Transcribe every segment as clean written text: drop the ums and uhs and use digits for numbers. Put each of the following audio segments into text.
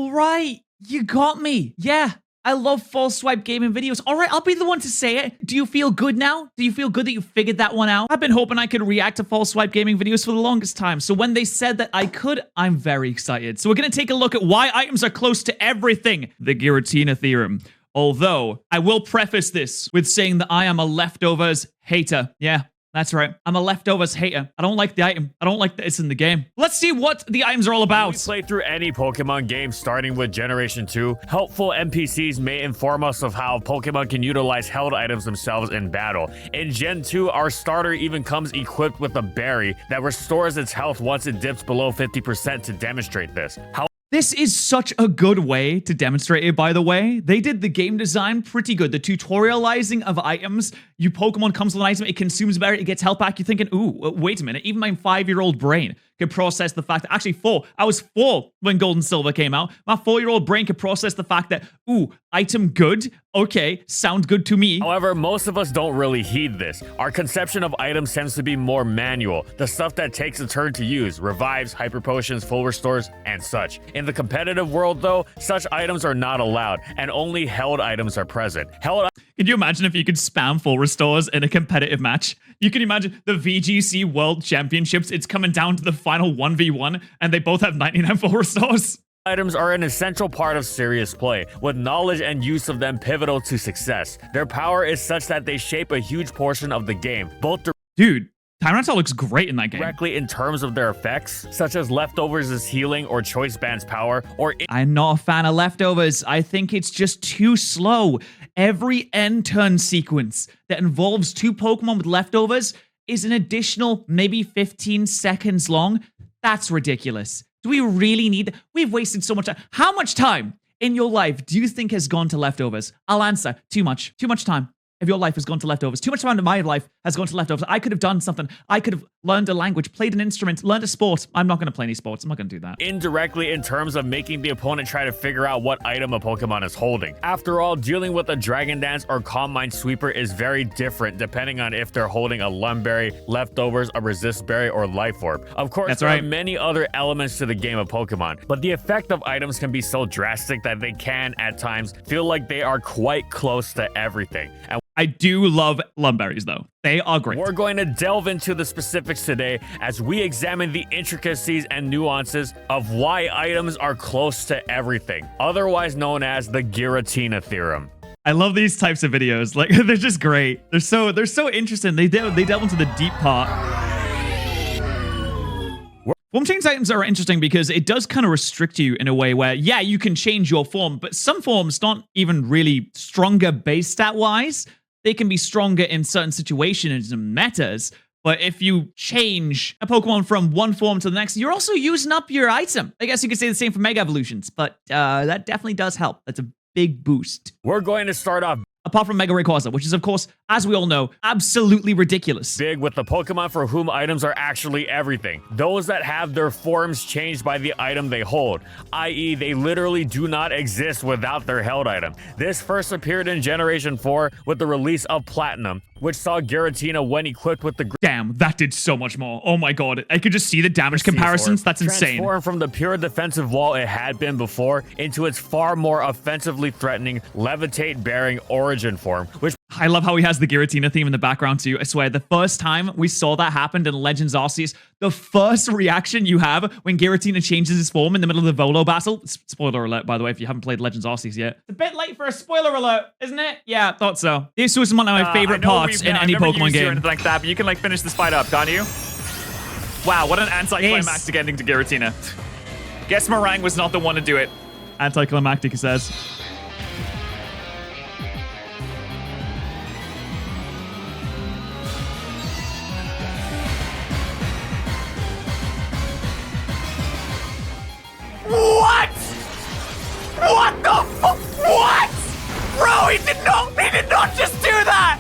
All right, you got me. Yeah, I love false swipe gaming videos. All right, I'll be the one to say it. Do you feel good now? Do you feel good that you figured that one out? I've been hoping I could react to false swipe gaming videos for the longest time. So when they said that I could, I'm very excited. So we're going to take a look at why items are close to everything. The Giratina theorem. Although, I will preface this with saying that I am a leftovers hater. Yeah, that's right. I'm a leftovers hater. I don't like the item. I don't like that it's in the game. Let's see what the items are all about. When we play through any Pokemon game starting with Generation 2, helpful NPCs may inform us of how Pokemon can utilize held items themselves in battle. In Gen 2, our starter even comes equipped with a berry that restores its health once it dips below 50% to demonstrate this. This is such a good way to demonstrate it, by the way. They did the game design pretty good. The tutorializing of items. You Pokemon comes with an item, it consumes berry, it gets health back. You're thinking, ooh, wait a minute. Even my 5-year-old brain could process the fact that, actually 4. I was 4 when Gold and Silver came out. My 4-year-old brain could process the fact that, ooh, item good. Okay, sound good to me. However, most of us don't really heed this. Our conception of items tends to be more manual. The stuff that takes a turn to use, revives, hyper potions, full restores, and such. In the competitive world, though, such items are not allowed, and only held items are present. Can you imagine if you could spam full restores in a competitive match? You can imagine the VGC World Championships, it's coming down to the final 1v1, and they both have 99 full restores. Items are an essential part of serious play, with knowledge and use of them pivotal to success. Their power is such that they shape a huge portion of the game, both Dude, Tyranitar looks great in that game. Directly in terms of their effects, such as Leftovers' healing or Choice Band's power, or I'm not a fan of Leftovers. I think it's just too slow. Every end turn sequence that involves 2 Pokemon with Leftovers is an additional maybe 15 seconds long. That's ridiculous. Do we really need... We've wasted so much time. How much time in your life do you think has gone to Leftovers? I'll answer. Too much. Too much time. If your life has gone to Leftovers. Too much time in my life has gone to Leftovers. I could have done something. I could have learned a language, played an instrument, learned a sport. I'm not going to play any sports. I'm not going to do that. Indirectly in terms of making the opponent try to figure out what item a Pokemon is holding. After all, dealing with a Dragon Dance or Calm Mind Sweeper is very different depending on if they're holding a Lumberry, Leftovers, a Resist Berry, or Life Orb. Of course, there are many other elements to the game of Pokemon, but the effect of items can be so drastic that they can, at times, feel like they are quite close to everything. And I do love Lumberries, though. They are great. We're going to delve into the specifics today as we examine the intricacies and nuances of why items are close to everything, otherwise known as the Giratina theorem. I love these types of videos. Like, they're just great. They're so interesting. They delve into the deep part. Form change items are interesting because it does kind of restrict you in a way where, yeah, you can change your form, but some forms not even really stronger base stat-wise. They can be stronger in certain situations and metas, but if you change a Pokemon from one form to the next, you're also using up your item. I guess you could say the same for Mega Evolutions, but that definitely does help. That's a big boost. We're going to start off apart from Mega Rayquaza, which is, of course, as we all know, absolutely ridiculous. Big with the Pokemon for whom items are actually everything. Those that have their forms changed by the item they hold, i.e. they literally do not exist without their held item. This first appeared in Generation 4 with the release of Platinum, which saw Giratina when equipped with the... Damn, that did so much more. Oh my god. I could just see the damage comparisons. That's insane. Transformed from the pure defensive wall it had been before into its far more offensively threatening levitate-bearing origin form, which... I love how he has the Giratina theme in the background too. I swear, the first time we saw that happen in Legends Arceus, the first reaction you have when Giratina changes his form in the middle of the Volo battle, spoiler alert, by the way, if you haven't played Legends Arceus yet. It's a bit late for a spoiler alert, isn't it? Yeah, thought so. This was one of my favorite parts in any Pokemon game. Or anything like that, but you can like finish this fight up, can't you? Wow, what an anticlimactic ending to Giratina. Guess Meringue was not the one to do it. Anticlimactic, he says. What? What the fuck? What? Bro, he did not just do that!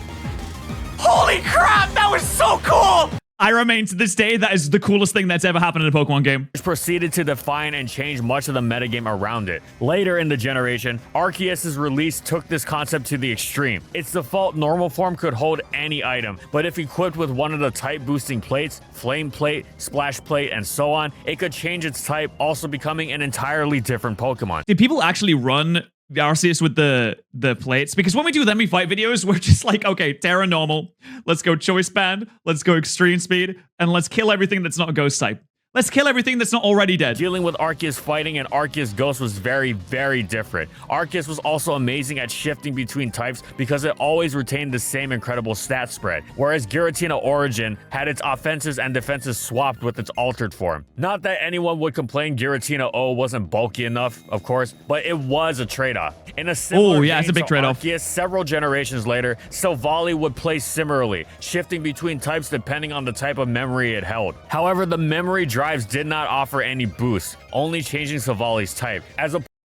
Holy crap, that was so cool! I remain to this day, that is the coolest thing that's ever happened in a Pokemon game. Proceeded to define and change much of the metagame around it. Later in the generation, Arceus' release took this concept to the extreme. Its default normal form could hold any item, but if equipped with one of the type boosting plates, Flame Plate, Splash Plate, and so on, it could change its type, also becoming an entirely different Pokemon. Did people actually run the Arceus with the plates? Because when we do Let Me Fight videos, we're just like, okay, Terra normal, let's go Choice Band, let's go Extreme Speed, and let's kill everything that's not a Ghost type. Let's kill everything that's not already dead. Dealing with Arceus fighting and Arceus Ghost was very, very different. Arceus was also amazing at shifting between types because it always retained the same incredible stat spread, whereas Giratina Origin had its offenses and defenses swapped with its altered form. Not that anyone would complain Giratina O wasn't bulky enough, of course, but it was a trade-off. In a similar vein it's a big trade-off. Arceus, several generations later, Silvally would play similarly, shifting between types depending on the type of memory it held. However, the memory drives did not offer any boost, only changing Silvally's type.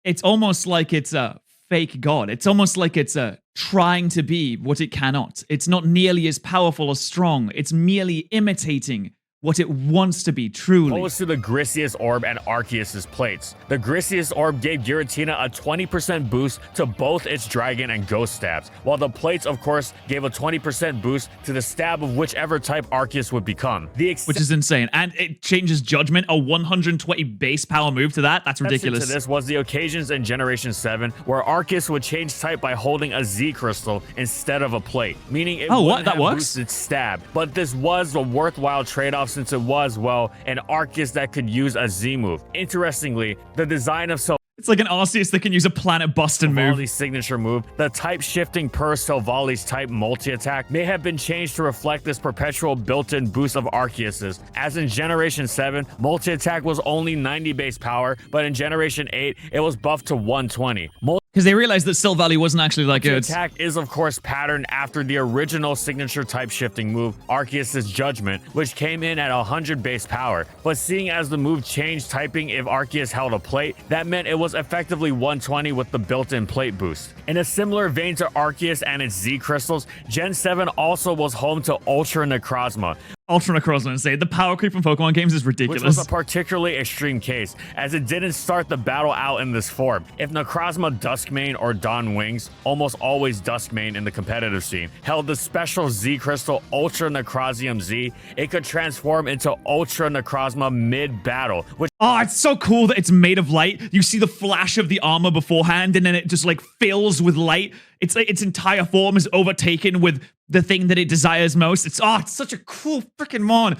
It's almost like it's a fake god. It's almost like it's trying to be what it cannot. It's not nearly as powerful or strong. It's merely imitating what it wants to be, truly. Opposed to the Grisius Orb and Arceus' plates. The Grisius Orb gave Giratina a 20% boost to both its Dragon and Ghost stabs, while the plates, of course, gave a 20% boost to the stab of whichever type Arceus would become. Which is insane. And it changes Judgment, a 120 base power move to that. That's ridiculous. To this was the occasions in Generation 7 where Arceus would change type by holding a Z crystal instead of a plate, meaning it wouldn't have boosted stab. But this was a worthwhile trade-off since it was, well, an Arceus that could use a Z move. Interestingly, the design of it's like an Arceus that can use a planet busting move. Silvally's signature move, the type shifting per Silvally's type multi-attack, may have been changed to reflect this perpetual built-in boost of Arceus's. As in Generation 7, multi-attack was only 90 base power, but in Generation 8, it was buffed to 120. Because they realized that Silvally wasn't actually that good. Attack is, of course, patterned after the original signature type shifting move, Arceus' Judgment, which came in at 100 base power. But seeing as the move changed typing if Arceus held a plate, that meant it was effectively 120 with the built-in plate boost. In a similar vein to Arceus and its Z crystals, Gen 7 also was home to Ultra Necrozma. Ultra Necrozma insane. The power creep from Pokemon games is ridiculous. Which was a particularly extreme case, as it didn't start the battle out in this form. If Necrozma Duskmane or Dawn Wings, almost always Duskmane in the competitive scene, held the special Z crystal Ultra Necrozium Z, it could transform into Ultra Necrozma mid-battle, which it's so cool that it's made of light. You see the flash of the armor beforehand, and then it just like fills with light. It's like its entire form is overtaken with the thing that it desires most. It's such a cool freaking mon.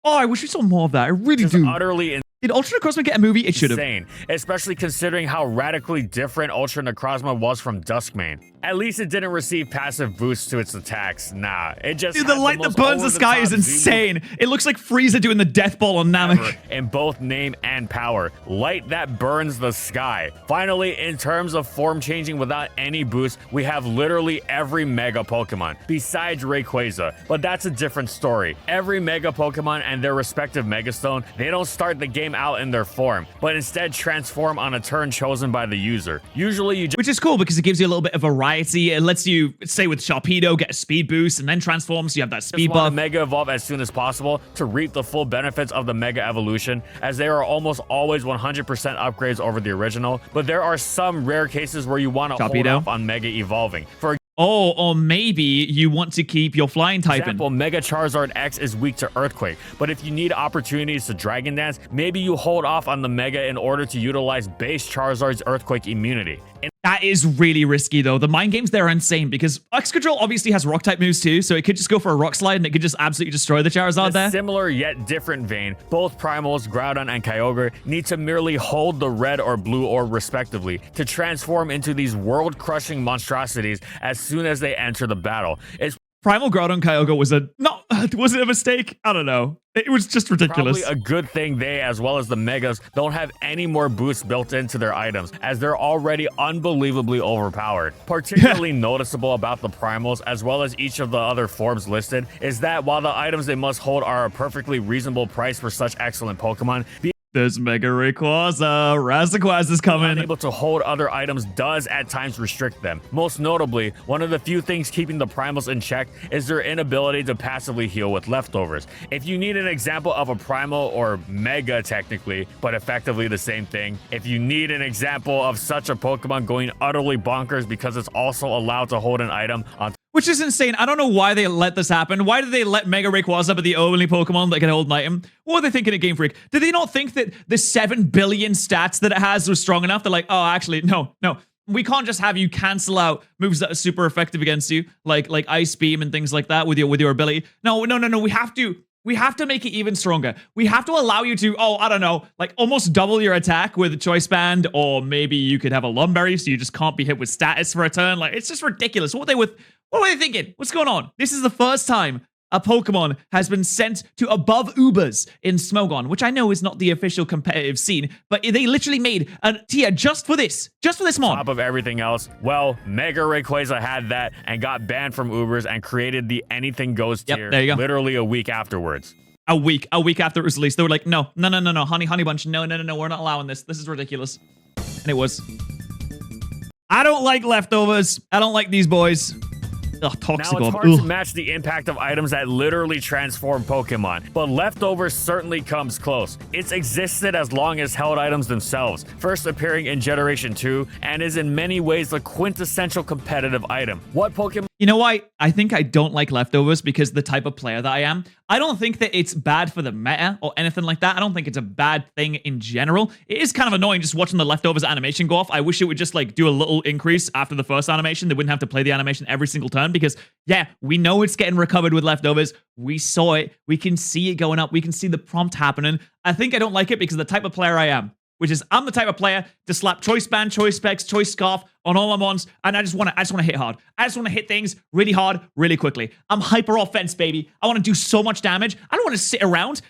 I wish we saw more of that. I really do. Utterly Did Ultra Necrozma get a movie? It should have. Insane, especially considering how radically different Ultra Necrozma was from Duskmane. At least it didn't receive passive boosts to its attacks. Nah, it just the light that burns the sky is insane. It looks like Frieza doing the death ball on Namek. In both name and power. Light that burns the sky. Finally, in terms of form changing without any boost, we have literally every Mega Pokemon, besides Rayquaza. But that's a different story. Every Mega Pokemon and their respective Megastone, they don't start the game out in their form, but instead transform on a turn chosen by the user. Usually which is cool because it gives you a little bit of variety. It lets you, say with Sharpedo, get a speed boost and then transform, so you have that speed buff. Mega Evolve as soon as possible to reap the full benefits of the Mega Evolution, as they are almost always 100% upgrades over the original, but there are some rare cases where you want to hold off on Mega Evolving. Or maybe you want to keep your flying type in. For example, Mega Charizard X is weak to Earthquake, but if you need opportunities to Dragon Dance, maybe you hold off on the Mega in order to utilize base Charizard's Earthquake immunity. That is really risky, though. The mind games there are insane because X-Control obviously has rock-type moves, too, so it could just go for a rock slide and it could just absolutely destroy the Charizard there. Similar yet different vein, both Primals, Groudon, and Kyogre need to merely hold the red or blue orb respectively to transform into these world-crushing monstrosities as soon as they enter the battle. Primal Groudon Kyogre was was it a mistake? I don't know. It was just ridiculous. Probably a good thing they, as well as the Megas, don't have any more boosts built into their items, as they're already unbelievably overpowered. Particularly noticeable about the Primals, as well as each of the other forms listed, is that while the items they must hold are a perfectly reasonable price for such excellent Pokemon, There's Mega Rayquaza. Razquaza's coming. Unable to hold other items does at times restrict them. Most notably, one of the few things keeping the primals in check is their inability to passively heal with leftovers. If you need an example of a primal, or mega technically, but effectively the same thing, if you need an example of such a Pokemon going utterly bonkers because it's also allowed to hold an item on Which is insane. I don't know why they let this happen. Why did they let Mega Rayquaza be the only Pokemon that can hold an item? What were they thinking at Game Freak? Did they not think that the 7 billion stats that it has was strong enough? They're like, oh, actually, no. We can't just have you cancel out moves that are super effective against you, like Ice Beam and things like that with your ability. No. We have to make it even stronger. We have to allow you to, I don't know, like almost double your attack with a Choice Band, or maybe you could have a Lumberry so you just can't be hit with status for a turn. Like, it's just ridiculous. What were they thinking? What's going on? This is the first time a Pokemon has been sent to above Ubers in Smogon, which I know is not the official competitive scene, but they literally made a tier just for this mod. Top of everything else, well, Mega Rayquaza had that and got banned from Ubers and created the Anything Goes tier there you go. Literally a week afterwards. A week after it was released, they were like, no, Honey Bunch, no, we're not allowing this. This is ridiculous. And it was. I don't like leftovers. I don't like these boys. Ugh, Toxic Now, it's Orb. hard to match the impact of items that literally transform Pokemon, but Leftovers certainly comes close. It's existed as long as held items themselves, first appearing in Generation 2, and is in many ways the quintessential competitive item. What Pokemon... You know why? I think I don't like leftovers because the type of player that I am. I don't think that it's bad for the meta or anything like that. I don't think it's a bad thing in general. It is kind of annoying just watching the leftovers animation go off. I wish it would just like do a little increase after the first animation. They wouldn't have to play the animation every single turn because, yeah, we know it's getting recovered with leftovers. We saw it. We can see it going up. We can see the prompt happening. I think I don't like it because of the type of player I am, which is I'm the type of player to slap Choice Band, Choice Specs, Choice Scarf on all my mons, and I just want to hit hard. I just want to hit things really hard, really quickly. I'm hyper offense, baby. I want to do so much damage. I don't want to sit around.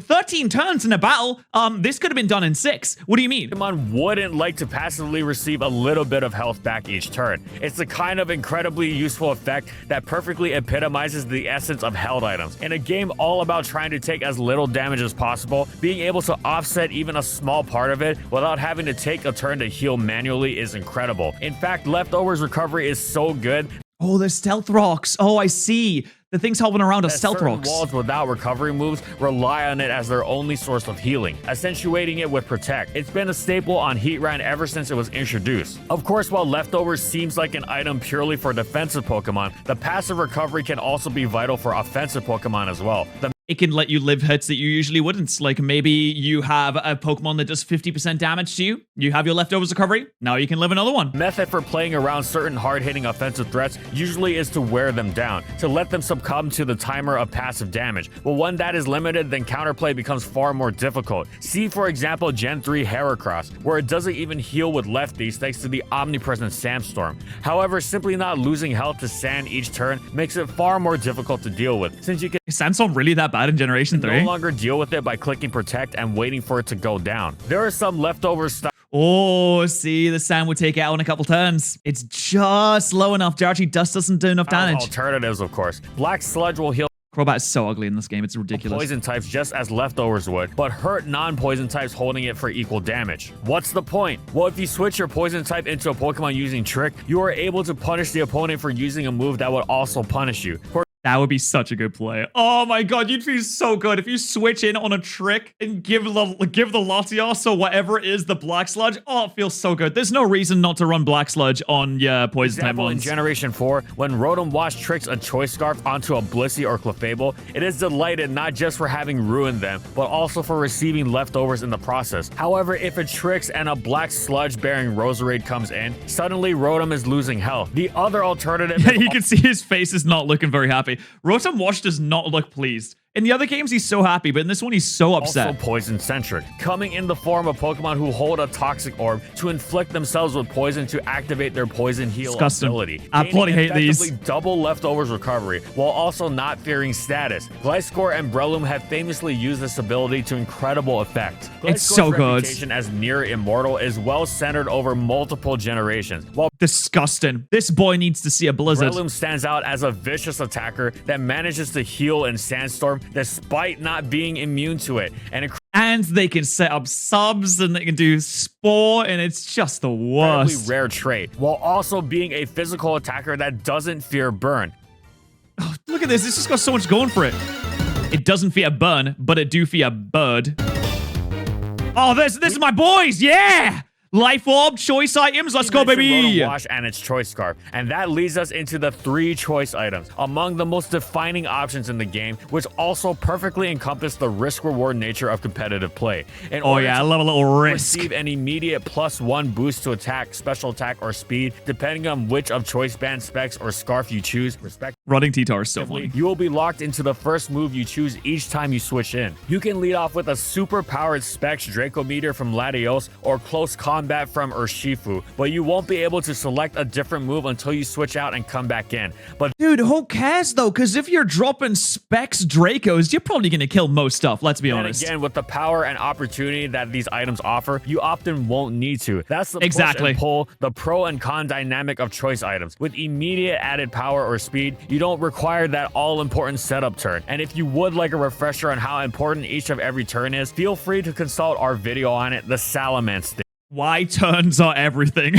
13 turns in a battle. This could have been done in 6. What do you mean? Pokemon wouldn't like to passively receive a little bit of health back each turn. It's the kind of incredibly useful effect that perfectly epitomizes the essence of held items. In a game all about trying to take as little damage as possible, being able to offset even a small part of it without having to take a turn to heal manually is incredible. In fact, Leftovers recovery is so good. Oh, the Stealth Rocks. Oh, I see. The things hopping around are Stealth Rocks. Walls without recovery moves rely on it as their only source of healing, accentuating it with Protect. It's been a staple on Heatran ever since it was introduced. Of course, while Leftovers seems like an item purely for defensive Pokemon, the passive recovery can also be vital for offensive Pokemon as well. It can let you live hits that you usually wouldn't. Like maybe you have a Pokemon that does 50% damage to you. You have your leftovers recovery. Now you can live another one. Method for playing around certain hard-hitting offensive threats usually is to wear them down, to let them succumb to the timer of passive damage. But when that is limited, then counterplay becomes far more difficult. See, for example, Gen 3 Heracross, where it doesn't even heal with lefties thanks to the omnipresent Sandstorm. However, simply not losing health to Sand each turn makes it far more difficult to deal with, since you can... Is Sandstorm really that bad in Generation 3? No longer deal with it by clicking Protect and waiting for it to go down. There are some leftover stuff. Oh, see, the Sand would take it out in a couple turns. It's just low enough. Giratina dust doesn't do enough damage. Alternatives, of course. Black Sludge will heal Crobat is so ugly in this game. It's ridiculous. Poison types just as leftovers would, but hurt non-poison types holding it for equal damage. What's the point? Well, if you switch your poison type into a Pokemon using Trick, you are able to punish the opponent for using a move that would also punish you. That would be such a good play. Oh my god, you'd be so good if you switch in on a Trick and give the Latios or whatever it is the Black Sludge. Oh, it feels so good. There's no reason not to run Black Sludge on your poison type ones. In Generation 4, when Rotom Wash tricks a Choice Scarf onto a Blissey or Clefable, it is delighted not just for having ruined them, but also for receiving leftovers in the process. However, if it tricks and a Black Sludge bearing Roserade comes in, suddenly Rotom is losing health. The other alternative... Yeah, you can see his face is not looking very happy. Rotom Wash does not look pleased. In the other games, he's so happy, but in this one, he's so upset. Also poison-centric, coming in the form of Pokemon who hold a Toxic Orb to inflict themselves with poison to activate their Poison Heal ability. I bloody hate these. Double leftovers recovery, while also not fearing status. Gliscor and Breloom have famously used this ability to incredible effect. It's so good. Reputation as near immortal is well centered over multiple generations. While disgusting. This boy needs to see a blizzard. Breloom stands out as a vicious attacker that manages to heal in Sandstorm despite not being immune to it. And And they can set up subs and they can do spore, and it's just the worst. Rare trait, while also being a physical attacker that doesn't fear burn. Oh, look at this. It's just got so much going for it. It doesn't fear burn, but it do fear bird. Oh, this is my boys. Yeah. Life orb, choice items. Let's go, baby. Wash and its choice scarf. And that leads us into the 3 choice items, among the most defining options in the game, which also perfectly encompass the risk-reward nature of competitive play. Oh yeah, I love a little risk. Receive an immediate +1 boost to attack, special attack, or speed, depending on which of choice band, specs, or scarf you choose, respectively. Running T-Tar is so funny. You will be locked into the first move you choose each time you switch in. You can lead off with a super-powered specs Draco meter from Latios or close combat from Urshifu, but you won't be able to select a different move until you switch out and come back in. But dude, who cares though? Because if you're dropping specs Dracos, you're probably gonna kill most stuff. Let's be honest. Again, with the power and opportunity that these items offer, you often won't need to. That's the push and pull, the pro and con dynamic of choice items. With immediate added power or speed, you don't require that all-important setup turn. And if you would like a refresher on how important each of every turn is, feel free to consult our video on it, the Salamence. Why turns are everything.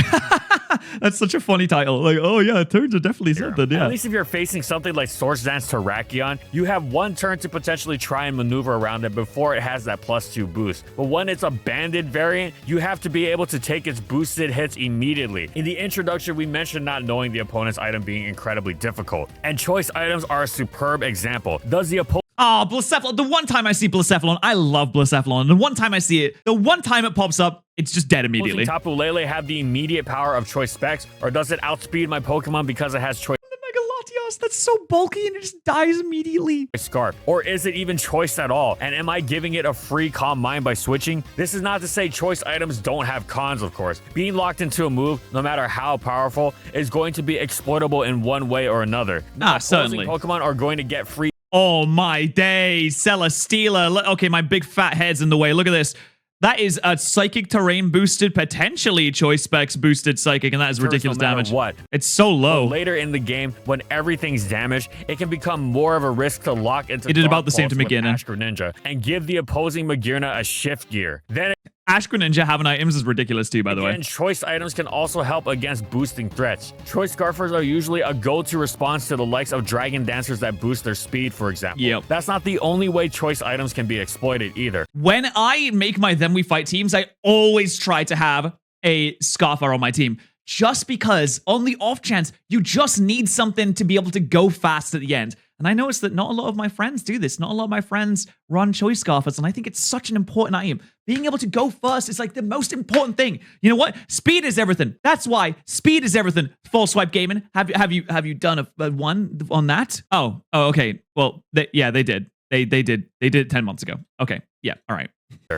That's such a funny title. Like, oh yeah, turns are definitely something, yeah. At least if you're facing something like Swords Dance Terrakion, you have 1 turn to potentially try and maneuver around it before it has that +2 boost. But when it's a banded variant, you have to be able to take its boosted hits immediately. In the introduction, we mentioned not knowing the opponent's item being incredibly difficult. And choice items are a superb example. Does the opponent... Oh, Blacephalon. The one time I see Blacephalon, I love Blacephalon. The one time I see it, the one time it pops up, it's just dead immediately. Does Tapu Lele have the immediate power of choice specs, or does it outspeed my Pokemon because it has choice? The Mega Latios, that's so bulky and it just dies immediately. Scarf, or is it even choice at all? And am I giving it a free Calm Mind by switching? This is not to say choice items don't have cons, of course. Being locked into a move, no matter how powerful, is going to be exploitable in one way or another. Certainly. Pokemon are going to get free. Oh my days, Celesteela. Okay, my big fat head's in the way. Look at this. That is a Psychic Terrain boosted, potentially Choice Specs boosted Psychic, and that is ridiculous damage. What? It's so low. But later in the game, when everything's damaged, it can become more of a risk to lock into. It did about the same to Magearna. Ash Greninja and give the opposing Magearna a shift gear. Then Ash Greninja having items is ridiculous too, by the way. And choice items can also help against boosting threats. Choice Scarfers are usually a go-to response to the likes of Dragon Dancers that boost their speed, for example. Yep. That's not the only way choice items can be exploited either. When I make my Then We Fight teams, I always try to have a Scarfer on my team. Just because, on the off chance, you just need something to be able to go fast at the end. And I noticed that not a lot of my friends do this. Not a lot of my friends run Choice Scarfers, and I think it's such an important item. Being able to go first is like the most important thing. You know what? Speed is everything. That's why speed is everything. Full Swipe Gaming. Have you done a one on that? Oh, okay. Well, they did. They did it 10 months ago. Okay. Yeah. All right.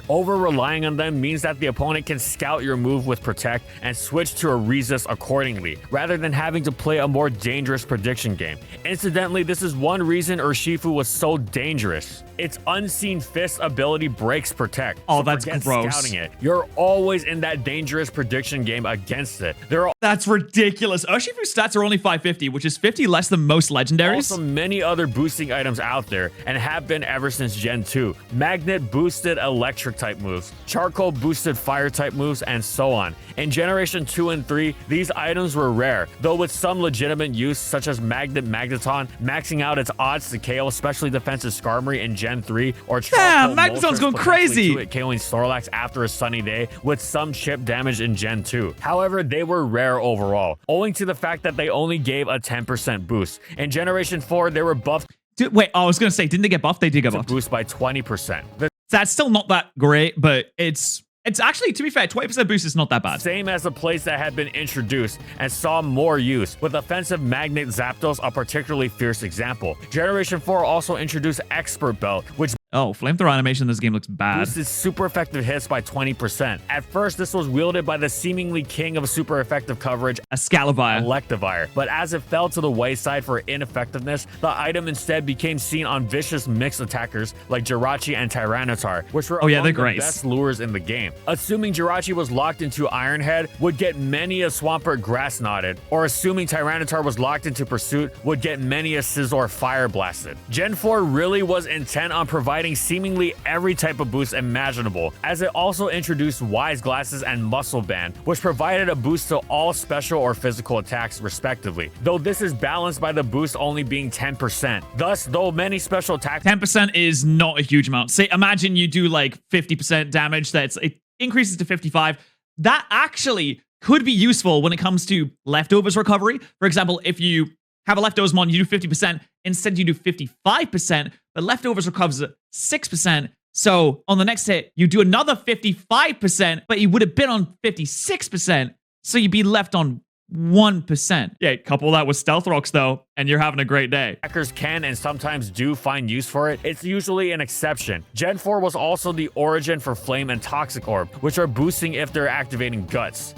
Over relying on them means that the opponent can scout your move with Protect and switch to a resist accordingly, rather than having to play a more dangerous prediction game. Incidentally, this is one reason Urshifu was so dangerous. Its Unseen Fist ability breaks Protect. Oh, that's gross. Scouting it. You're always in that dangerous prediction game against it. That's ridiculous. Urshifu's stats are only 550, which is 50 less than most legendaries. Also, many other boosting items out there, and have been ever since Gen 2. Magnet boosted electric type moves, charcoal boosted fire type moves, and so on. In Generation 2 and 3, these items were rare, though with some legitimate use, such as Magnet Magneton, maxing out its odds to KO especially defensive Skarmory in Gen 3, or Charcoal Magneton's going crazy! KOing Snorlax after a sunny day, with some chip damage in Gen 2. However, they were rare overall, owing to the fact that they only gave a 10% boost. In Generation 4, they were buffed. Wait, I was going to say, didn't they get buffed? They did get buffed. Boost by 20%. That's still not that great, but it's actually, to be fair, 20% boost is not that bad. Same as the place that had been introduced and saw more use, with offensive Magnet Zapdos a particularly fierce example. Generation 4 also introduced Expert Belt, which Flamethrower animation in this game looks bad. boosted super effective hits by 20%. At first, this was wielded by the seemingly king of super effective coverage, Escalivire. Electivire. But as it fell to the wayside for ineffectiveness, the item instead became seen on vicious mixed attackers like Jirachi and Tyranitar, which were among the best lures in the game. Assuming Jirachi was locked into Iron Head, would get many a Swampert Grass Knotted, or assuming Tyranitar was locked into Pursuit, would get many a Scizor Fire Blasted. Gen 4 really was intent on providing providing seemingly every type of boost imaginable, as it also introduced Wise Glasses and Muscle Band, which provided a boost to all special or physical attacks respectively, though this is balanced by the boost only being 10%. Thus, though many special attacks 10% is not a huge amount. Say, imagine you do like 50% damage, it increases to 55. That actually could be useful when it comes to leftovers recovery. For example, if you have a leftovers mon, you do 50%, instead you do 55%, but leftovers recovers at 6%. So on the next hit, you do another 55%, but you would have been on 56%, so you'd be left on 1%. Yeah, couple that with stealth rocks though, and you're having a great day. Hackers can and sometimes do find use for it. It's usually an exception. Gen 4 was also the origin for Flame and Toxic Orb, which are boosting if they're activating Guts.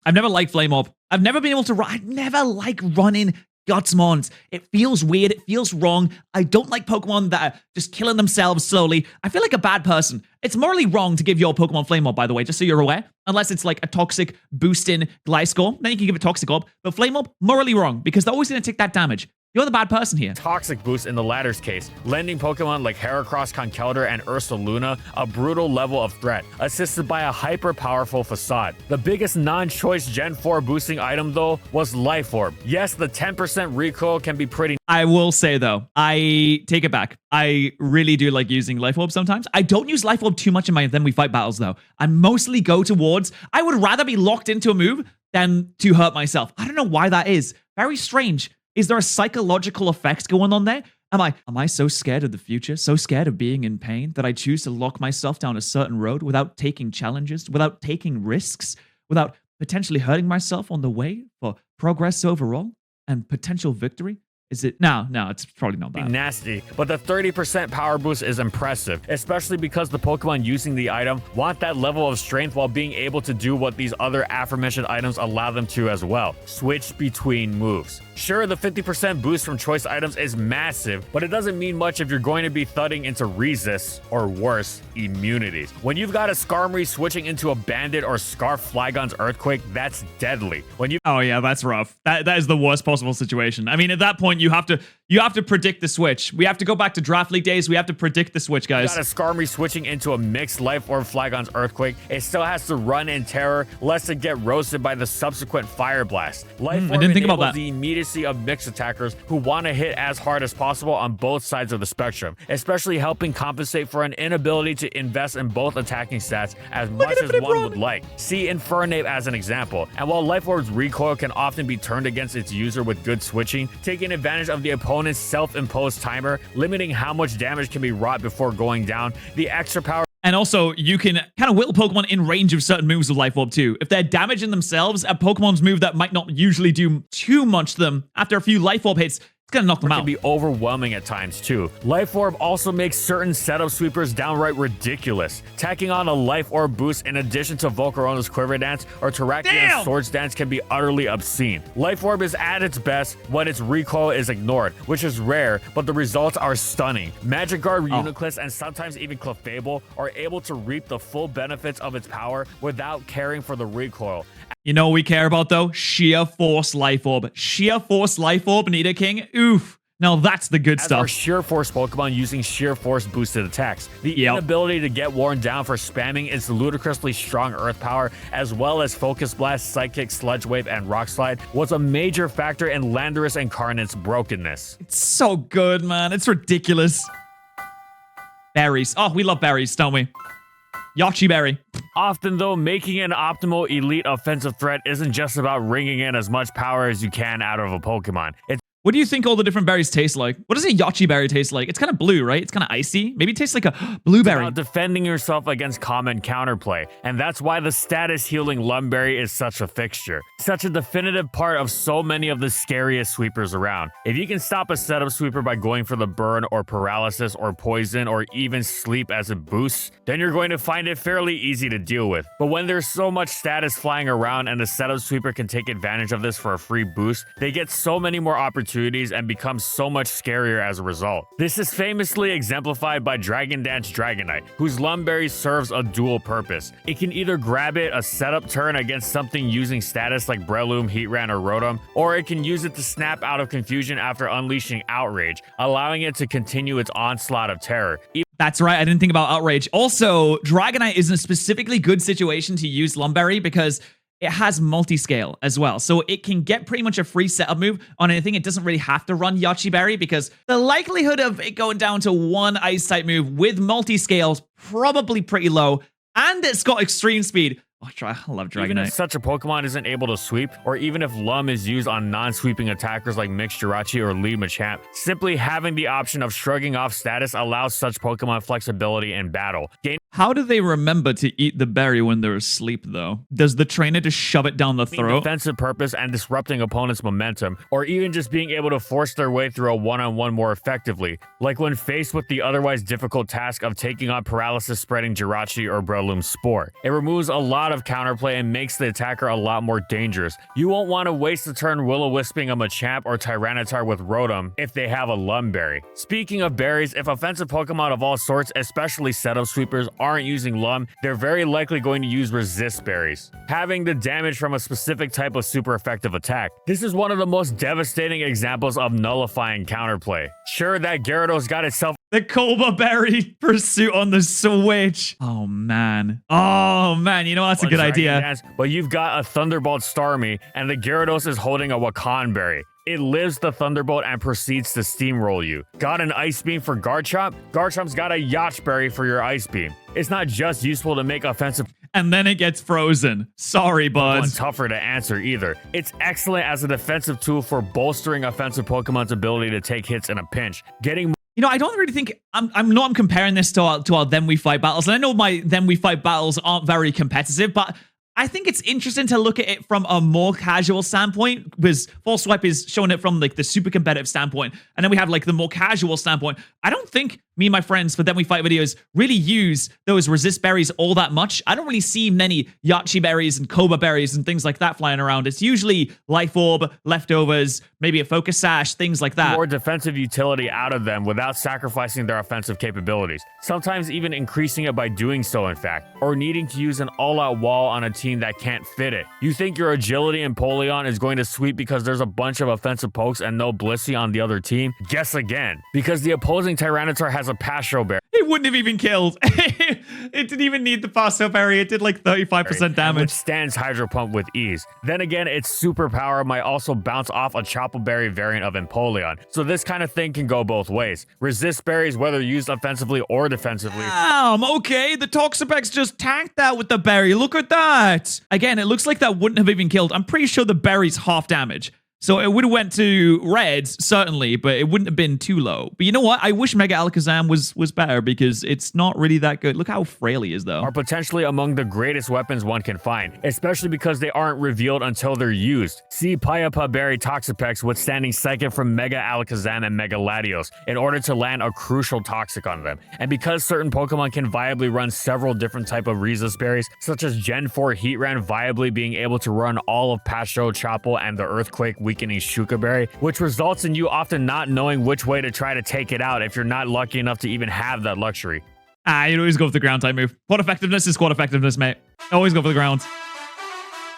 I've never liked Flame Orb. I've never been able to run. I never like running Guts mons. It feels weird. It feels wrong. I don't like Pokemon that are just killing themselves slowly. I feel like a bad person. It's morally wrong to give your Pokemon Flame Orb, by the way, just so you're aware. Unless it's like a toxic boosting Gliscor, then you can give it Toxic Orb. But Flame Orb, morally wrong, because they're always going to take that damage. You're the bad person here. Toxic boost in the latter's case, lending Pokemon like Heracross, Conkeldurr, and Ursaluna a brutal level of threat, assisted by a hyper-powerful Facade. The biggest non-choice Gen 4 boosting item, though, was Life Orb. Yes, the 10% recoil can be pretty... I will say, though, I take it back. I really do like using Life Orb sometimes. I don't use Life Orb too much in my Then We Fight battles, though. I mostly go towards... I would rather be locked into a move than to hurt myself. I don't know why that is. Very strange. Is there a psychological effect going on there? Am I so scared of the future, so scared of being in pain that I choose to lock myself down a certain road without taking challenges, without taking risks, without potentially hurting myself on the way for progress overall and potential victory? Is it? No, it's probably not that. Nasty, but the 30% power boost is impressive, especially because the Pokemon using the item want that level of strength while being able to do what these other aforementioned items allow them to as well, switch between moves. Sure, the 50% boost from choice items is massive, but it doesn't mean much if you're going to be thudding into resists, or worse, immunities. When you've got a Skarmory switching into a Bandit or Scarf Flygon's Earthquake, that's deadly. Oh yeah, that's rough. That is the worst possible situation. I mean, at that point, you have to predict the switch. We have to go back to Draft League days. We have to predict the switch, guys. You got a Skarmory switching into a mixed Life Orb Flygon's Earthquake. It still has to run in terror, lest it get roasted by the subsequent Fire Blast. Life Orb I didn't think about that. The immediacy of mixed attackers who want to hit as hard as possible on both sides of the spectrum, especially helping compensate for an inability to invest in both attacking stats as much as one would like. See Infernape as an example. And while Life Orb's recoil can often be turned against its user with good switching, taking advantage of the opponent's self-imposed timer, limiting how much damage can be wrought before going down, the extra power. And also, you can kind of whittle Pokemon in range of certain moves with Life Orb too. If they're damaging themselves, a Pokemon's move that might not usually do too much to them, after a few Life Orb hits, it's gonna knock them out. It can be overwhelming at times too. Life Orb also makes certain setup sweepers downright ridiculous. Tacking on a Life Orb boost in addition to Volcarona's Quiver Dance or Terrakian's Swords Dance can be utterly obscene. Life Orb is at its best when its recoil is ignored, which is rare, but the results are stunning. Magikarp, Uniclus, and sometimes even Clefable are able to reap the full benefits of its power without caring for the recoil. You know what we care about, though? Sheer Force Life Orb. Sheer Force Life Orb, Nidoking. Oof. Now that's the good stuff. As Sheer Force Pokemon using Sheer Force boosted attacks. The inability to get worn down for spamming its ludicrously strong Earth Power, as well as Focus Blast, Psychic, Sludge Wave, and Rock Slide, was a major factor in Landorus Incarnate's brokenness. It's so good, man. It's ridiculous. Berries. Oh, we love berries, don't we? Yachi Berry. Often, though, making an optimal elite offensive threat isn't just about wringing in as much power as you can out of a Pokemon. What do you think all the different berries taste like? What does a Yachi berry taste like? It's kind of blue, right? It's kind of icy. Maybe it tastes like a blueberry. It's about defending yourself against common counterplay, and that's why the status healing Lumberry is such a fixture. Such a definitive part of so many of the scariest sweepers around. If you can stop a setup sweeper by going for the burn or paralysis or poison or even sleep as a boost, then you're going to find it fairly easy to deal with. But when there's so much status flying around and the setup sweeper can take advantage of this for a free boost, they get so many more opportunities and become so much scarier as a result. This is famously exemplified by Dragon Dance Dragonite, whose Lumberry serves a dual purpose. It can either grab it a setup turn against something using status like Breloom, Heatran, or Rotom, or it can use it to snap out of confusion after unleashing Outrage, allowing it to continue its onslaught of terror. That's right. I didn't think about Outrage. Also, Dragonite is in a specifically good situation to use Lumberry because it has multi-scale as well. So it can get pretty much a free setup move on anything. It doesn't really have to run Yachi Berry because the likelihood of it going down to one ice type move with multi-scale is probably pretty low. And it's got extreme speed. Oh, I love Dragonite. Even if such a Pokemon isn't able to sweep, or even if Lum is used on non-sweeping attackers like Mixed Jirachi or Lead Machamp, simply having the option of shrugging off status allows such Pokemon flexibility in battle. How do they remember to eat the berry when they're asleep, though? Does the trainer just shove it down the throat? Defensive purpose and disrupting opponents' momentum, or even just being able to force their way through a one-on-one more effectively, like when faced with the otherwise difficult task of taking on paralysis-spreading Jirachi or Breloom's Spore. It removes a lot of counterplay and makes the attacker a lot more dangerous. You won't want to waste a turn Will-O-Wisping a Machamp or Tyranitar with Rotom if they have a Lumberry. Speaking of berries, if offensive Pokemon of all sorts, especially setup sweepers, aren't using Lum, they're very likely going to use Resist Berries, having the damage from a specific type of super effective attack. This is one of the most devastating examples of nullifying counterplay. Sure, that Gyarados got itself the Cobra Berry pursuit on the Switch. Oh, man. Oh, man. You know, that's a good idea. Dance, but you've got a Thunderbolt Starmie, and the Gyarados is holding a Wakan Berry. It lives the Thunderbolt and proceeds to steamroll you. Got an Ice Beam for Garchomp? Garchomp's got a Yacht Berry for your Ice Beam. It's not just useful to make offensive... And then it gets frozen. Sorry, buds. Tougher to answer either. It's excellent as a defensive tool for bolstering offensive Pokemon's ability to take hits in a pinch. Getting... You know, I don't really think I'm comparing this to our Then We Fight battles. And I know my Then We Fight battles aren't very competitive, but I think it's interesting to look at it from a more casual standpoint, because False Swipe is showing it from like the super competitive standpoint, and then we have like the more casual standpoint. I don't think me and my friends for Then We Fight videos really use those resist berries all that much. I don't really see many Yachi berries and Cobra berries and things like that flying around. It's usually Life Orb, leftovers, maybe a Focus Sash, things like that. More defensive utility out of them without sacrificing their offensive capabilities. Sometimes even increasing it by doing so, in fact, or needing to use an all-out wall on a team that can't fit it. You think your agility in Polion is going to sweep because there's a bunch of offensive pokes and no Blissey on the other team? Guess again. Because the opposing Tyranitar has a Pastro Berry. It wouldn't have even killed. It didn't even need the Pasto Berry. It did like 35% damage. Which stands Hydro Pump with ease. Then again, its superpower might also bounce off a Chople Berry variant of Empoleon. So this kind of thing can go both ways. Resist berries, whether used offensively or defensively. Okay, the Toxapex just tanked that with the berry. Look at that. Again, it looks like that wouldn't have even killed. I'm pretty sure the berry's half damage. So it would have went to Reds, certainly, but it wouldn't have been too low. But you know what? I wish Mega Alakazam was better because it's not really that good. Look how frail he is, though. Are potentially among the greatest weapons one can find, especially because they aren't revealed until they're used. See Payapa Berry Toxapex withstanding Psychic from Mega Alakazam and Mega Latios in order to land a crucial Toxic on them. And because certain Pokemon can viably run several different type of Resist Berries, such as Gen 4 Heatran viably being able to run all of Pastro, Chople, and the Earthquake weakening Shuka Berry, which results in you often not knowing which way to try to take it out if you're not lucky enough to even have that luxury. You'd always go for the ground type move. Quad effectiveness is quad effectiveness, mate. Always go for the ground.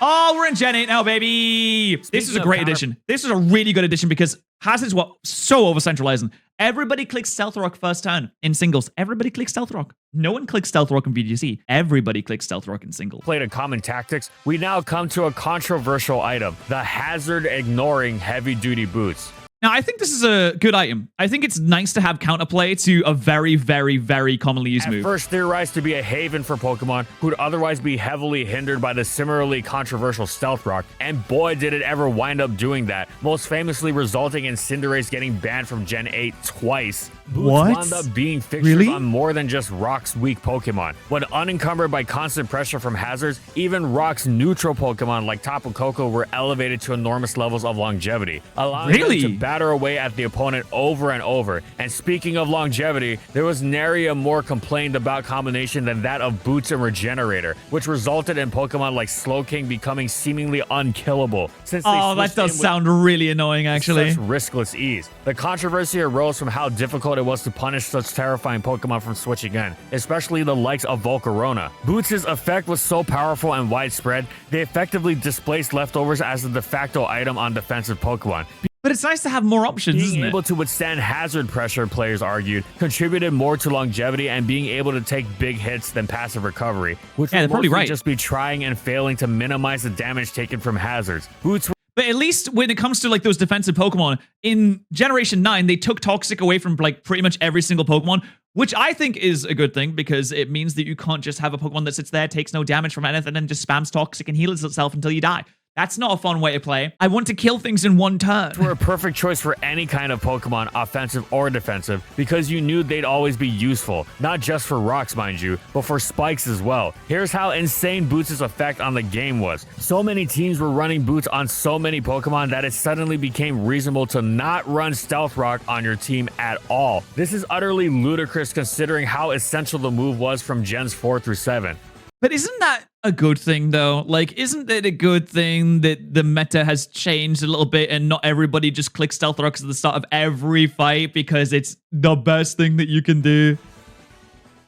Oh, we're in Gen 8 now, baby. This is a great addition. This is a really good addition because Hazard's so over-centralizing. Everybody clicks Stealth Rock first turn in singles. Everybody clicks Stealth Rock. No one clicks Stealth Rock in VGC. Everybody clicks Stealth Rock in singles. Played a common tactics. We now come to a controversial item, the Hazard ignoring heavy-duty boots. Now, I think this is a good item. I think it's nice to have counterplay to a very, very, very commonly used move. At first theorized to be a haven for Pokemon who'd otherwise be heavily hindered by the similarly controversial Stealth Rock, and boy did it ever wind up doing that, most famously resulting in Cinderace getting banned from Gen 8 twice. Boots wound up being fixtures on more than just Rock's weak Pokemon. When unencumbered by constant pressure from hazards, even Rock's neutral Pokemon like Tapu Koko were elevated to enormous levels of longevity, allowing them to batter away at the opponent over and over. And speaking of longevity, there was nary a more complained about combination than that of Boots and Regenerator, which resulted in Pokemon like Slowking becoming seemingly unkillable. Since that does sound really annoying, actually. Such riskless ease. The controversy arose from how difficult it was to punish such terrifying Pokemon from switching in, especially the likes of Volcarona. Boots' effect was so powerful and widespread, they effectively displaced leftovers as the de facto item on defensive Pokemon. But it's nice to have more options, Being isn't able it? to withstand hazard pressure, players argued, contributed more to longevity and being able to take big hits than passive recovery, which Yeah, would they're probably mostly right. just be trying and failing to minimize the damage taken from hazards. Boots But at least when it comes to like those defensive Pokemon, in Generation 9, they took Toxic away from like pretty much every single Pokemon, which I think is a good thing because it means that you can't just have a Pokemon that sits there, takes no damage from anything, and just spams Toxic and heals itself until you die. That's not a fun way to play. I want to kill things in one turn. were a perfect choice for any kind of Pokemon, offensive or defensive, because you knew they'd always be useful, not just for rocks, mind you, but for spikes as well. Here's how insane Boots' effect on the game was. So many teams were running Boots on so many Pokemon that it suddenly became reasonable to not run Stealth Rock on your team at all. This is utterly ludicrous considering how essential the move was from Gens 4 through 7. But isn't that a good thing, though? Like, isn't it a good thing that the meta has changed a little bit and not everybody just clicks Stealth Rocks at the start of every fight because it's the best thing that you can do?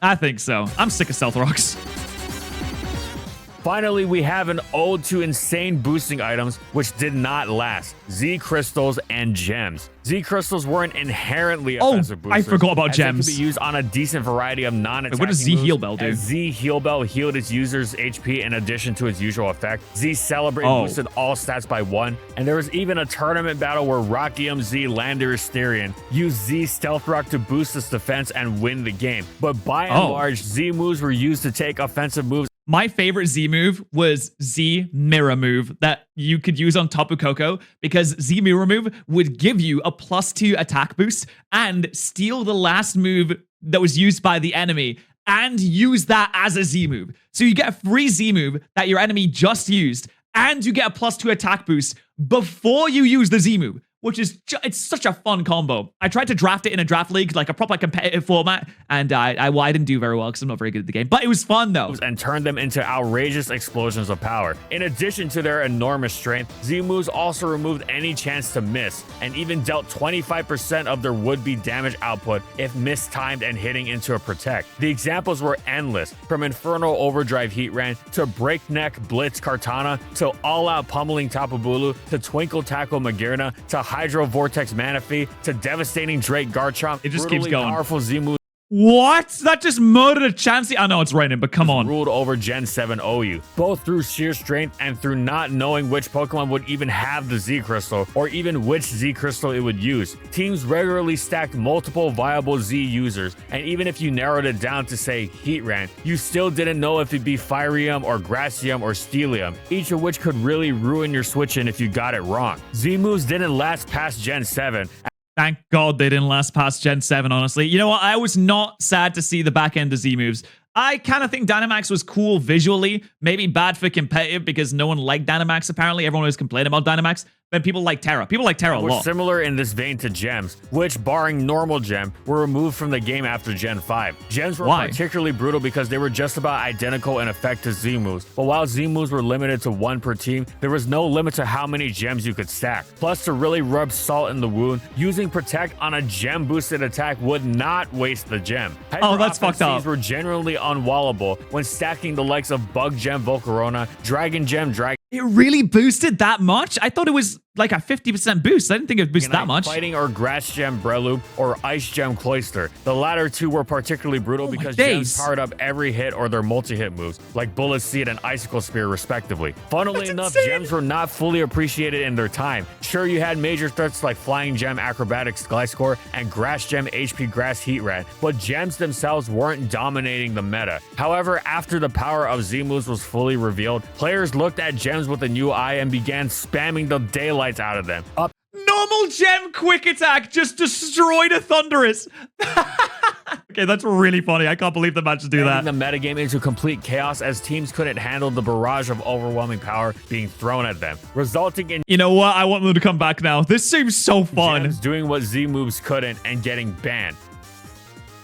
I think so. I'm sick of Stealth Rocks. Finally, we have an ode to insane boosting items which did not last. Z Crystals and Gems. Z Crystals weren't inherently offensive boosters. I forgot about as they Gems. could be used on a decent variety of non-attacking What does Z moves, Heal Bell do? as Z Heal Bell healed its user's HP in addition to its usual effect. Z Celebrate boosted all stats by 1. And there was even a tournament battle where Rockium Z Landorus used Z Stealth Rock to boost its defense and win the game. But by and large, Z moves were used to take offensive moves. My favorite Z move was Z Mirror move that you could use on Tapu Koko because Z Mirror move would give you a +2 attack boost and steal the last move that was used by the enemy and use that as a Z move. So you get a free Z move that your enemy just used and you get a +2 attack boost before you use the Z move, which is it's such a fun combo. I tried to draft it in a draft league, like a proper competitive format, and I didn't do very well because I'm not very good at the game. But it was fun, though. And turned them into outrageous explosions of power. In addition to their enormous strength, Z-moves also removed any chance to miss, and even dealt 25% of their would-be damage output if mistimed and hitting into a protect. The examples were endless, from Infernal Overdrive Heatran, to Breakneck Blitz Kartana, to All-Out Pummeling Tapu Bulu, to Twinkle Tackle Magearna, to Hydro Vortex Manaphy, to devastating Drake Garchomp. It just keeps going. Powerful Z-moves. What? That just murdered a Chansey? I know it's raining, but come on. Ruled over Gen 7 OU, both through sheer strength and through not knowing which Pokemon would even have the Z Crystal, or even which Z Crystal it would use. Teams regularly stacked multiple viable Z users, and even if you narrowed it down to say Heatran, you still didn't know if it'd be Firium or Grassium or Steelium, each of which could really ruin your switch-in if you got it wrong. Z moves didn't last past Gen 7. Thank God they didn't last past Gen 7, honestly. You know what? I was not sad to see the back end of Z moves. I kind of think Dynamax was cool visually, maybe bad for competitive because no one liked Dynamax apparently. Everyone was complaining about Dynamax, but people like Terra. People like Terra a lot. Similar in this vein to Gems, which, barring normal Gem, were removed from the game after Gen 5. Gems were particularly brutal because they were just about identical in effect to Z moves, but while Z moves were limited to 1 per team, there was no limit to how many Gems you could stack. Plus, to really rub salt in the wound, using Protect on a Gem boosted attack would not waste the Gem. Oh, that's fucked up. Were generally unwallable when stacking the likes of Bug Gem Volcarona, Dragon Gem Dragon. It really boosted that much? I thought it was like a 50% boost. I didn't think it boosted that much. Fighting or Grass Gem Breloom or Ice Gem Cloyster. The latter two were particularly brutal because gems powered up every hit or their multi-hit moves, like Bullet Seed and Icicle Spear respectively. Funnily enough, gems were not fully appreciated in their time. Sure, you had major threats like Flying Gem Acrobatics Gliscor and Grass Gem HP Grass Heatran, but gems themselves weren't dominating the meta. However, after the power of Z moves was fully revealed, players looked at gems with a new eye and began spamming the daylights out of them. Normal Gem Quick Attack just destroyed a Thundurus. Okay, that's really funny. I can't believe the matches do that. The metagame into complete chaos as teams couldn't handle the barrage of overwhelming power being thrown at them, resulting in, you know what? I want them to come back now. This seems so fun. gems doing what Z moves couldn't and getting banned.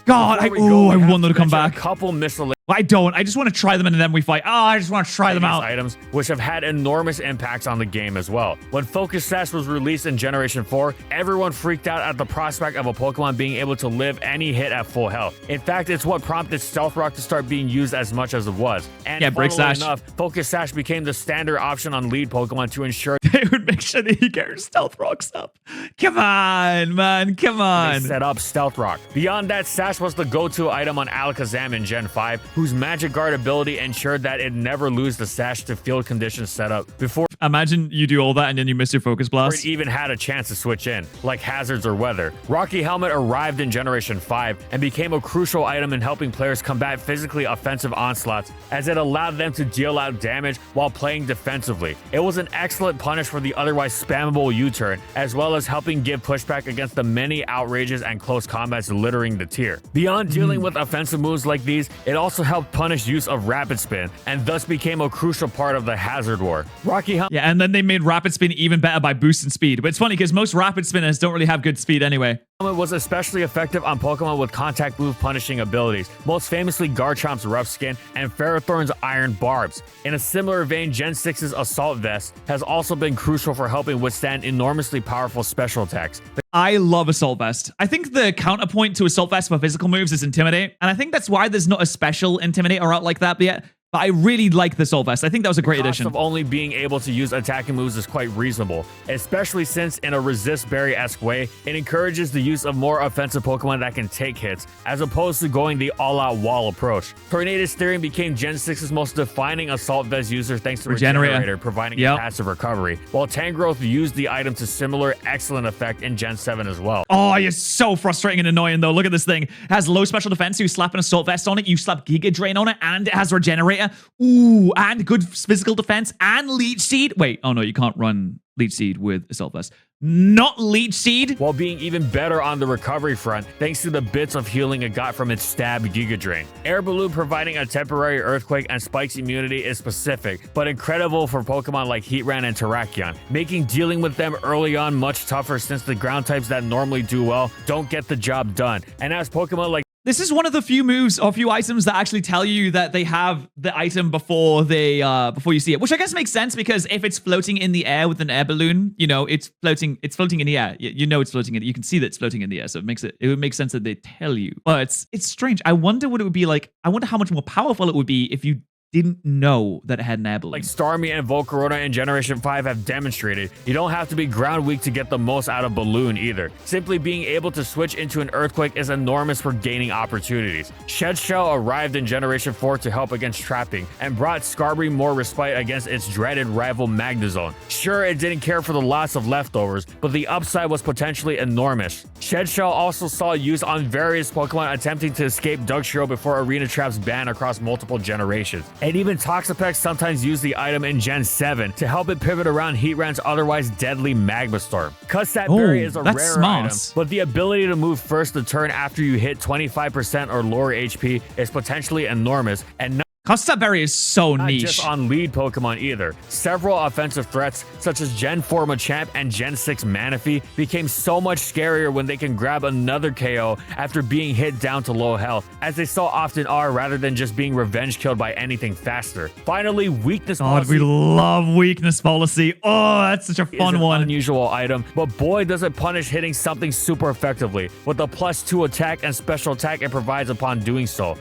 God, I want them to come back. A couple miscellaneous I don't. I just want to try them and then we fight. Oh, I just want to try them out. items, which have had enormous impacts on the game as well. When Focus Sash was released in Generation 4, everyone freaked out at the prospect of a Pokemon being able to live any hit at full health. In fact, it's what prompted Stealth Rock to start being used as much as it was. And yeah, Break Sash. enough, Focus Sash became the standard option on lead Pokemon to ensure They would make sure that you get your stealth rocks up. Come on, man. Come on. They set up Stealth Rock. Beyond that, Sash was the go-to item on Alakazam in Gen 5, whose Magic Guard ability ensured that it never lose the Sash to field conditions setup before Imagine you do all that and then you miss your Focus it Blast. even had a chance to switch in, like Hazards or Weather. Rocky Helmet arrived in Generation 5 and became a crucial item in helping players combat physically offensive onslaughts, as it allowed them to deal out damage while playing defensively. It was an excellent punish for the otherwise spammable U-turn, as well as helping give pushback against the many outrages and close combats littering the tier. Beyond dealing with offensive moves like these, it also helped punish use of Rapid Spin, and thus became a crucial part of the Hazard War. Rocky Helmet Yeah, and then they made Rapid Spin even better by boosting speed. But it's funny because most Rapid Spinners don't really have good speed anyway. was especially effective on Pokemon with contact move punishing abilities, most famously Garchomp's Rough Skin and Ferrothorn's Iron Barbs. In a similar vein, Gen 6's Assault Vest has also been crucial for helping withstand enormously powerful special attacks. I love Assault Vest. I think the counterpoint to Assault Vest for physical moves is Intimidate, and I think that's why there's not a special Intimidator out like that yet. But I really like the Assault Vest. I think that was a great addition. The cost of only being able to use attacking moves is quite reasonable, especially since in a Resist Berry-esque way, it encourages the use of more offensive Pokemon that can take hits, as opposed to going the all-out wall approach. Tornadus Theorem became Gen 6's most defining Assault Vest user thanks to Regenerator providing a passive recovery, while Tangrowth used the item to similar excellent effect in Gen 7 as well. Oh, you're so frustrating and annoying though. Look at this thing. It has low special defense, so you slap an Assault Vest on it, you slap Giga Drain on it, and it has Regenerator. Ooh, and good physical defense and Leech Seed. Wait, oh no, you can't run Leech Seed with Assault Vest. Not Leech Seed. While being even better on the recovery front, thanks to the bits of healing it got from its stab Giga Drain. Air Balloon providing a temporary Earthquake and Spike's immunity is specific, but incredible for Pokemon like Heatran and Terrakion, making dealing with them early on much tougher since the ground types that normally do well don't get the job done. And as Pokemon like this is one of the few moves or few items that actually tell you that they have the item before you see it, which I guess makes sense because if it's floating in the air with an air balloon, you know, it's floating in the air. You know it's floating in. You can see that it's floating in the air, so it would make sense that they tell you. But it's strange. I wonder what it would be like. I wonder how much more powerful it would be if you didn't know that it had an air balloon. Like Starmie and Volcarona in Generation 5 have demonstrated, you don't have to be ground weak to get the most out of Balloon either. Simply being able to switch into an Earthquake is enormous for gaining opportunities. Shed Shell arrived in Generation 4 to help against trapping, and brought Skarmory more respite against its dreaded rival Magnezone. Sure, it didn't care for the loss of leftovers, but the upside was potentially enormous. Shed Shell also saw use on various Pokemon attempting to escape Dugtrio before Arena Trap's ban across multiple generations. And even Toxapex sometimes used the item in Gen 7 to help it pivot around Heatran's otherwise deadly Magma Storm. Custap Berry is a rare item, but the ability to move first the turn after you hit 25% or lower HP is potentially enormous, and Custap Berry is so not niche. just on lead Pokemon either. Several offensive threats, such as Gen 4 Machamp and Gen 6 Manaphy, became so much scarier when they can grab another KO after being hit down to low health, as they so often are, rather than just being revenge killed by anything faster. Finally, Weakness Policy. We love Weakness Policy. Oh, that's such a fun one. Unusual item, but boy does it punish hitting something super effectively, with a +2 attack and special attack it provides upon doing so.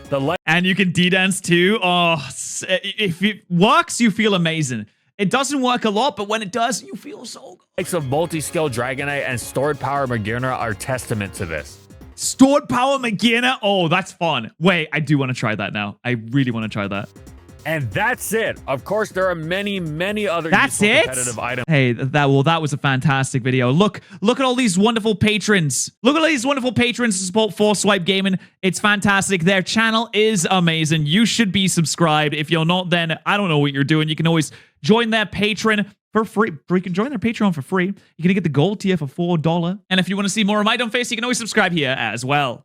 And you can D-Dance too. Oh, if it works, you feel amazing. It doesn't work a lot, but when it does, you feel so good. Likes of Multi-Skill Dragonite and Stored Power Magearna are testament to this. Stored Power Magearna? Oh, that's fun. Wait, I do want to try that now. I really want to try that. And that's it. Of course, there are many, many other competitive items. Hey, that was a fantastic video. Look at all these wonderful patrons. Look at all these wonderful patrons to support 4Swipe Gaming. It's fantastic. Their channel is amazing. You should be subscribed. If you're not, then I don't know what you're doing. You can always join their Patreon for free. Or you can join their Patreon for free. You're going to get the gold tier for $4. And if you want to see more of my dumb face, you can always subscribe here as well.